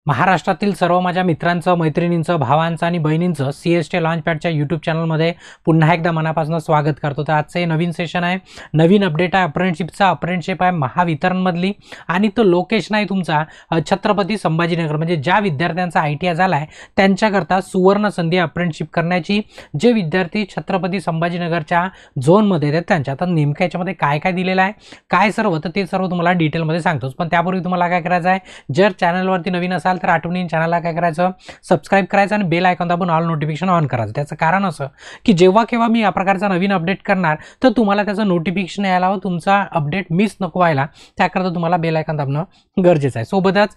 महाराष्ट्रातील सर्व माझ्या मित्रांचं, मैत्रिणींचं, भावांचं आणि बहिणींचं CST लॉन्चपॅडच्या यूट्यूब चॅनलमध्ये पुन्हा एकदा मनापासून स्वागत करतो. तर आजचं हे नवीन सेशन आहे, नवीन अपडेट आहे अप्रेंटिसशिपचा. अप्रेंटिसशिप आहे महावितरणमधली आणि तो लोकेशन आहे तुमचा छत्रपती संभाजीनगर. म्हणजे ज्या विद्यार्थ्यांचा ITI झाला आहे त्यांच्याकरता सुवर्ण संधी अप्रेंटिसशिप करण्याची. जे विद्यार्थी छत्रपती संभाजीनगरच्या झोनमध्ये आहेत त्यांच्या. तर नेमकं याच्यामध्ये काय काय दिलेलं आहे, काय सर्व, तर ते सर्व तुम्हाला डिटेलमध्ये सांगतोच. पण त्यापूर्वी तुम्हाला काय करायचं आहे, जर चॅनलवरती नवीन असाल तर आठवणीने चॅनलला काय करायचं, सबस्क्राईब करायचं आणि बेल आयकॉन दाबून ऑल नोटिफिकेशन ऑन करायचं. त्याचं कारण असं की जेव्हा केव्हा मी या प्रकारचा नवीन अपडेट करणार तर तुम्हाला त्याचं नोटिफिकेशन यायला हवं, तुमचा अपडेट मिस नको व्हायला, त्याकरता तुम्हाला बेल आयकॉन दाबणं गरजेचं आहे. सोबतच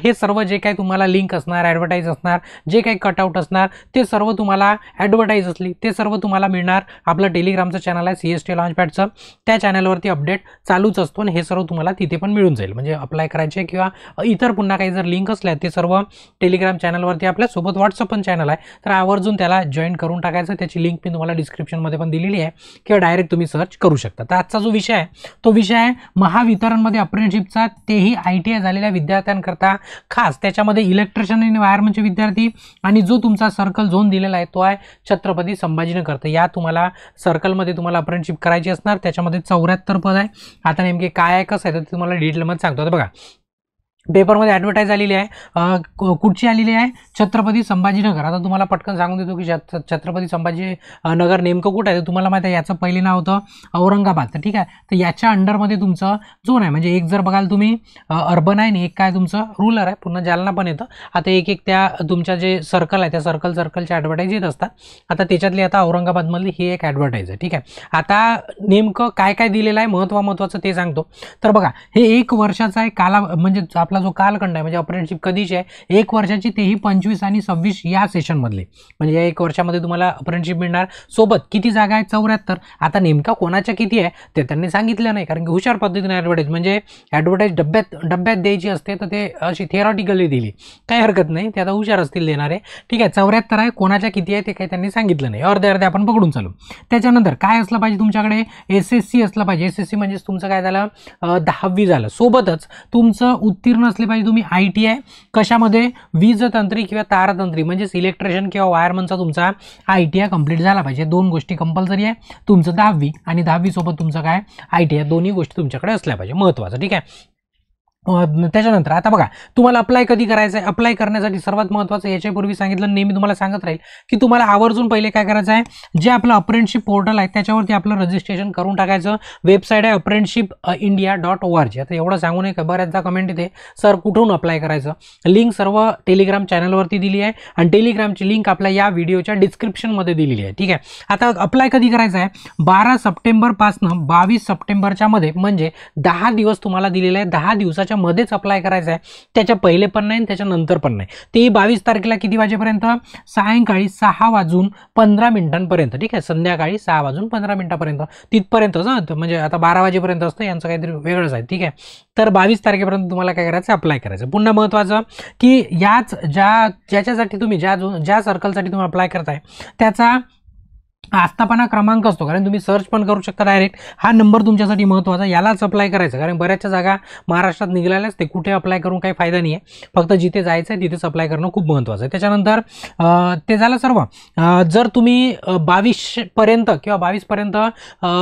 हे सर्व जे काही तुम्हाला लिंक असणार, ॲडव्हर्टाईज असणार, जे काही कटआउट असणार ते सर्व तुम्हाला, ॲडव्हर्टाईज असली ते सर्व तुम्हाला मिळणार. आपलं टेलिग्रामचं चॅनल आहे CST लॉन्चपॅडचं, त्या चॅनलवरती अपडेट चालूच असतो आणि हे सर्व तुम्हाला तिथे पण मिळून जाईल. म्हणजे अप्लाय करायचे किंवा इतर पुन्हा काही जर लिंक असल्या ते सर्व टेलिग्राम चॅनलवरती. आपल्यासोबत व्हॉट्सअप पण चॅनल आहे, तर आवर्जून त्याला जॉईन करून टाकायचं. त्याची लिंक मी तुम्हाला डिस्क्रिप्शनमध्ये पण दिलेली आहे किंवा डायरेक्ट तुम्ही सर्च करू शकता. तर आजचा जो विषय आहे तो विषय आहे महावितरणमध्ये अप्रेंटिसशिपचा, तेही ITI झालेल्या विद्यार्थ्यांकरता खास. त्याच्यामध्ये इलेक्ट्रिशियन आणि वायरमनचे विद्यार्थी आणि जो तुमचा सर्कल झोन दिलेला आहे तो आहे छत्रपती संभाजीनगर. तर या तुम्हाला सर्कलमध्ये तुम्हाला अप्रेंटिसशिप करायची असणार. त्याच्यामध्ये 74 पद आहे. आता नेमके काय आहे, कसं आहे, तर तुम्हाला डिटेलमध्ये सांगतो. आता बघा, पेपरमध्ये ॲडव्हर्टाईज आलेली आहे, कुठची आलेली आहे, छत्रपती संभाजीनगर. आता तुम्हाला पटकन सांगून देतो की छत्रपती संभाजीनगर नेमकं कुठं आहे. तर तुम्हाला माहिती आहे याचं पहिले नाव होतं औरंगाबाद. तर ठीक आहे, तर याच्या अंडरमध्ये तुमचं झोन आहे. म्हणजे एक जर बघाल तुम्ही अर्बन आहे आणि एक काय तुमचं रूरल आहे, पुन्हा जालना पण येतं. आता एक एक त्या तुमच्या जे सर्कल आहे त्या सर्कलच्या ॲडव्हर्टाईज येत असतात. आता त्याच्यातली आता औरंगाबादमधली ही एक ॲडव्हर्टाईज आहे. ठीक आहे, आता नेमकं काय काय दिलेलं आहे, महत्त्वाचं ते सांगतो. तर बघा, हे 1 वर्षाचा आहे काला, म्हणजे आपला जो कालखंड आहे, म्हणजे अप्रेंटिसशिप कधीची आहे, 1 वर्षाची, तेही 25 आणि 26 या सेशनमधले. म्हणजे या 1 वर्षामध्ये तुम्हाला अप्रेंटिसशिप मिळणार. सोबत किती जागा आहे, 74. आता नेमका कोणाच्या किती आहे ते त्यांनी सांगितलं नाही, कारण की हुशार पद्धतीने ॲडव्हर्टाईज, म्हणजे ॲडव्हर्टाईज डब्यात द्यायची असते, तर ते अशी थिअरॉटिकली दिली, काही हरकत नाही, ते आता हुशार असतील देणारे. ठीक आहे, 74 आहे. कोणाच्या किती आहे ते काही त्यांनी सांगितलं नाही, अर्धे आपण पकडून चालू. त्याच्यानंतर काय असलं पाहिजे तुमच्याकडे, SSC असलं पाहिजे. SSC म्हणजेच तुमचं काय झालं, 10वी झालं. सोबतच तुमचं उत्तीर्ण असले पाहिजे तुम्ही ITI कशामध्ये, वीजतंत्री किंवा तारतंत्री, म्हणजेच इलेक्ट्रिशियन किंवा वायरमनचा तुमचा ITI कंप्लीट झाला पाहिजे. 2 गोष्टी कंपल्सरी आहे, तुमचं 10वी आणि 10वी सोबत तुमचं काय ITI, दोन्ही गोष्टी तुमच्याकडे असल्या पाहिजे, महत्त्वाचं. ठीक आहे, त्याच्यानंतर आता बघा, तुम्हाला अप्लाय कधी करायचं आहे. अप्लाय करण्यासाठी सर्वात महत्त्वाचं, याच्यापूर्वी सांगितलं, नेहमी तुम्हाला सांगत राहील की तुम्हाला आवर्जून पहिले काय करायचं आहे, जे आपलं अप्रेंटिसशिप पोर्टल आहे त्याच्यावरती आपलं रजिस्ट्रेशन करून टाकायचं. वेबसाईट आहे apprenticeshippindia.org. आता एवढं सांगू नये का, बऱ्याचदा कमेंट येते सर कुठून अप्लाय करायचं. लिंक सर्व टेलिग्राम चॅनलवरती दिली आहे आणि टेलिग्रामची लिंक आपल्या या व्हिडिओच्या डिस्क्रिप्शनमध्ये दिलेली आहे. ठीक आहे, आता अप्लाय कधी करायचं आहे, 12 सप्टेंबरपासून 22 सप्टेंबरच्या मध्ये, म्हणजे 10 दिवस तुम्हाला दिलेले आहे. 10 दिवसाच्या मध्येच अप्लाय करायचं आहे, त्याच्या पहिले पण नाही त्याच्या नंतर पण नाही. ते 22 तारखेला किती वाजेपर्यंत, सायंकाळी 6:15 ठीक आहे, संध्याकाळी 6:15 तिथपर्यंतच. म्हणजे आता 12 वाजेपर्यंत असतं, यांचं काहीतरी वेगळंच आहे. ठीक आहे, तर 22 तारखेपर्यंत तुम्हाला काय करायचं, अप्लाय करायचं. पुन्हा महत्त्वाचं की याच ज्याच्यासाठी तुम्ही ज्या सर्कलसाठी तुम्ही अप्लाय करताय त्याचा आस्थापना क्रमांक असतो, कारण तुम्ही सर्च पण करू शकता डायरेक्ट. हा नंबर तुमच्यासाठी महत्त्वाचा, यालाच अप्लाय करायचं, कारण बऱ्याचशा जागा महाराष्ट्रात निघाल्याच, ते कुठे अप्लाय करून काही फायदा नाही आहे. फक्त जिथे जायचं आहे तिथेच अप्लाय करणं खूप महत्त्वाचं आहे. त्याच्यानंतर ते झालं सर्व. जर तुम्ही 22पर्यंत किंवा 22पर्यंत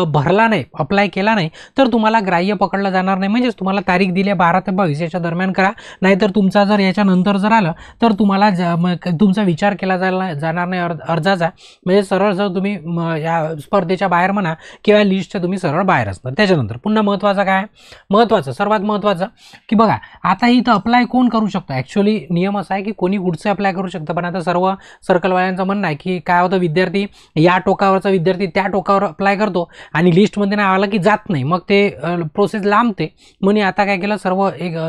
भरला नाही, अप्लाय केला नाही, तर तुम्हाला ग्राह्य पकडलं जाणार नाही. म्हणजेच तुम्हाला तारीख दिली आहे 12 ते 22 याच्या दरम्यान करा, नाहीतर तुमचा जर याच्यानंतर जर आलं तर तुम्हाला तुमचा विचार केला जाणार नाही अर्जाचा. म्हणजे सरळ जर तुम्ही या स्पर्धेच्या बाहेर म्हणा किंवा लिस्टच्या तुम्ही सरळ बाहेर असणार. त्याच्यानंतर पुन्हा महत्त्वाचं काय, सर्वात महत्त्वाचं की बघा, आता इथं अप्लाय कोण करू शकतं. ॲक्च्युअली नियम असा आहे की कोणी कुठचं अप्लाय करू शकतं, पण आता सर्व सर्कलवाल्यांचं म्हणणं आहे की काय होतं, विद्यार्थी या टोकावरचा विद्यार्थी त्या टोकावर अप्लाय करतो आणि लिस्टमध्ये नाही आला की जात नाही, मग ते प्रोसेस लांबते. म्हणून आता काय केलं,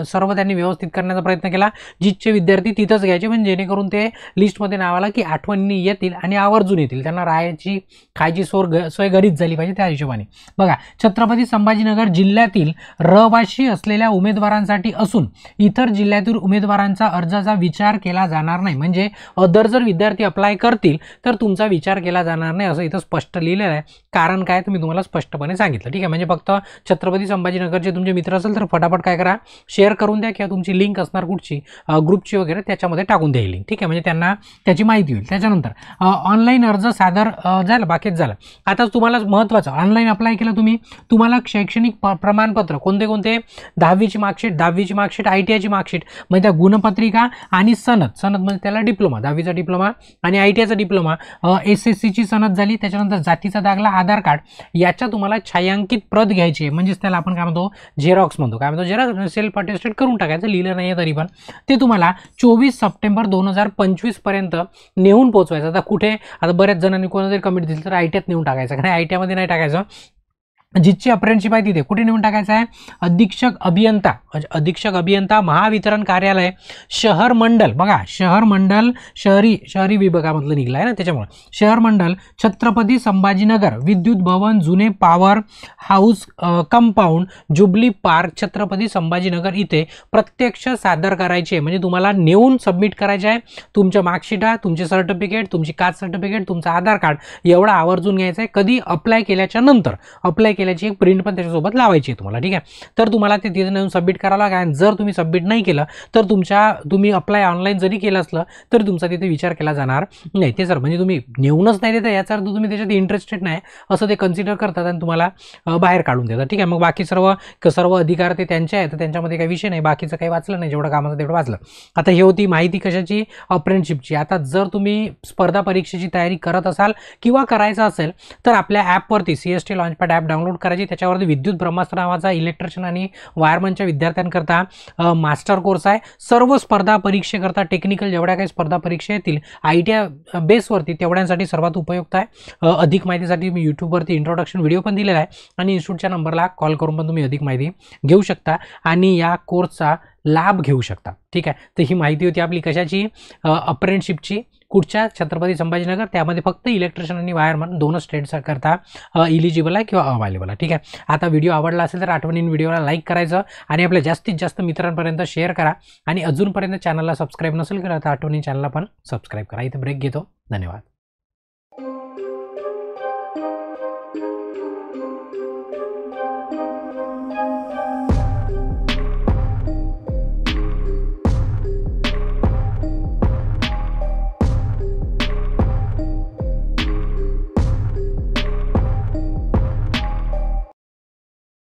सर्व त्यांनी व्यवस्थित करण्याचा प्रयत्न केला. जिथचे विद्यार्थी तिथंच घ्यायचे, म्हणजे जेणेकरून ते लिस्टमध्ये नाव आलं की आठवणी येतील आणि आवर्जून येतील, त्यांना राहायची राहायची खायची सोय घरीच झाली पाहिजे त्या हिशोबाने. बघा, छत्रपती संभाजीनगर जिल्ह्यातील रहिवासी असलेल्या उमेदवारांसाठी असून इतर जिल्ह्यातील उमेदवारांचा अर्जाचा विचार केला जाणार नाही. म्हणजे अदर जर विद्यार्थी अप्लाय करतील तर तुमचा विचार केला जाणार नाही असं इथं स्पष्ट लिहिलेलं आहे. कारण काय तर मी तुम्हाला स्पष्टपणे सांगितलं. ठीक आहे, म्हणजे फक्त छत्रपती संभाजीनगरचे तुमचे मित्र असेल तर फटाफट काय करा, शेअर करून द्या किंवा तुमची लिंक असणार कुठची ग्रुपची वगैरे त्याच्यामध्ये टाकून द्या लिंक. ठीक आहे, म्हणजे त्यांना त्याची माहिती होईल. त्याच्यानंतर ऑनलाईन अर्ज सादर झालं, बाकीच झालं. आता तुम्हाला महत्त्वाचं, ऑनलाईन अप्लाय केलं तुम्ही, तुम्हाला शैक्षणिक प्रमाणपत्र कोणते कोणते, 10वीची मार्कशीट, ITIची मार्कशीट म्हणजे त्या गुणपत्रिका आणि सनद म्हणजे त्याला डिप्लोमा, 10वीचा डिप्लोमा आणि ITIचा डिप्लोमा, SSCची सनद झाली, त्याच्यानंतर जातीचा दाखला, आधार कार्ड याच्या तुम्हाला छायांकित प्रत घ्यायची आहे. म्हणजेच त्याला आपण काय म्हणतो, झेरॉक्स म्हणतो. काय म्हणतो, झेरॉक्स सेल्फ अटेस्टेड करून टाकायचं, लिहिलं नाही तरी पण ते तुम्हाला 24 सप्टेंबर 2025 पर्यंत नेऊन पोहोचवायचं. आता कुठे, आता बऱ्याच जणांनी कोणातरी कमेंट दिली तर ITIत नेऊन टाकायचं, कारण ITI मध्ये नाही टाकायचं. जिथची अप्रेंटिसशिप आहे तिथे कुठे नेऊन टाकायचं आहे, अधीक्षक अभियंता महावितरण कार्यालय शहर मंडल. बघा, शहर मंडल शहरी विभागामधलं निघलं आहे ना, त्याच्यामुळे शहर मंडल छत्रपती संभाजीनगर, विद्युत भवन, जुने power house compound, jubilee park, Chhatrapati Sambhajinagar इथे प्रत्यक्ष सादर करायचे. म्हणजे तुम्हाला नेऊन सबमिट करायचे आहे. तुमच्या मार्कशीटा, तुमचे सर्टिफिकेट, तुमची कास्ट सर्टिफिकेट, तुमचं आधार कार्ड एवढा आवर्जून घ्यायचं आहे. कधी अप्लाय केल्याच्या नंतर अप्लाय केल्याची एक प्रिंट पण त्याच्यासोबत लावायची आहे तुम्हाला. ठीक आहे, तर तुम्हाला ते तिथे नेऊन सबमिट करावं लागेल. जर तुम्ही सबमिट नाही केलं तर तुम्ही अप्लाय ऑनलाईन जरी केलं असलं तरी तुमचा तिथे विचार केला जाणार नाही. ते सर म्हणजे तुम्ही नेऊनच नाही देता याचा अर्थ तुम्ही त्याच्यात इंटरेस्टेड नाही असं ते कन्सिडर करतात आणि तुम्हाला बाहेर काढून देतात. ठीक आहे, मग बाकी सर्व अधिकार ते त्यांचे आहेत, तर त्यांच्यामध्ये काही विषय नाही. बाकीचं काही वाचलं नाही, जेवढं कामाचं तेवढं वाचलं. आता ही होती माहिती कशाची, अप्रेंटिसशिपची. आता जर तुम्ही स्पर्धा परीक्षेची तयारी करत असाल किंवा करायचं असेल तर आपल्या ॲपवरती CST लॉन्चपॅड ॲप डाउनलोड करायची. त्याच्यावरती विद्युत ब्रह्मास्त्र नावाचा इलेक्ट्रिशियन आणि वायरमनच्या विद्यार्थ्यांकरता मास्टर कोर्स आहे. सर्व स्पर्धा परीक्षेकरता टेक्निकल जेवढ्या काही स्पर्धा परीक्षा येतील ITI बेसवरती तेवढ्यांसाठी सर्वात उपयुक्त आहे. अधिक माहितीसाठी मी यूट्यूबवरती इंट्रोडक्शन व्हिडिओ पण दिलेला आहे आणि इन्स्टिट्यूटच्या नंबरला कॉल करून पण तुम्ही अधिक माहिती घेऊ शकता आणि या कोर्सचा लाभ घेऊ शकता. ठीक आहे, तर ही माहिती होती आपली कशाची, अप्रेंटिसशिपची. कुठच्या, छत्रपती संभाजीनगर. त्यामध्ये फक्त इलेक्ट्रिशियन आणि वायरमन दोनच ट्रेड्स करता इलिजिबल आहे किंवा अवेलेबल आहे. ठीक आहे, आता व्हिडिओ आवडला असेल तर आठवणीने व्हिडिओला लाईक करायचं आणि आपल्या जास्तीत जास्त मित्रांपर्यंत शेअर करा आणि अजूनपर्यंत चॅनलला सबस्क्राईब नसेल केलं तर आठवणीने चॅनलला पण सबस्क्राईब करा. इथे ब्रेक घेतो. धन्यवाद.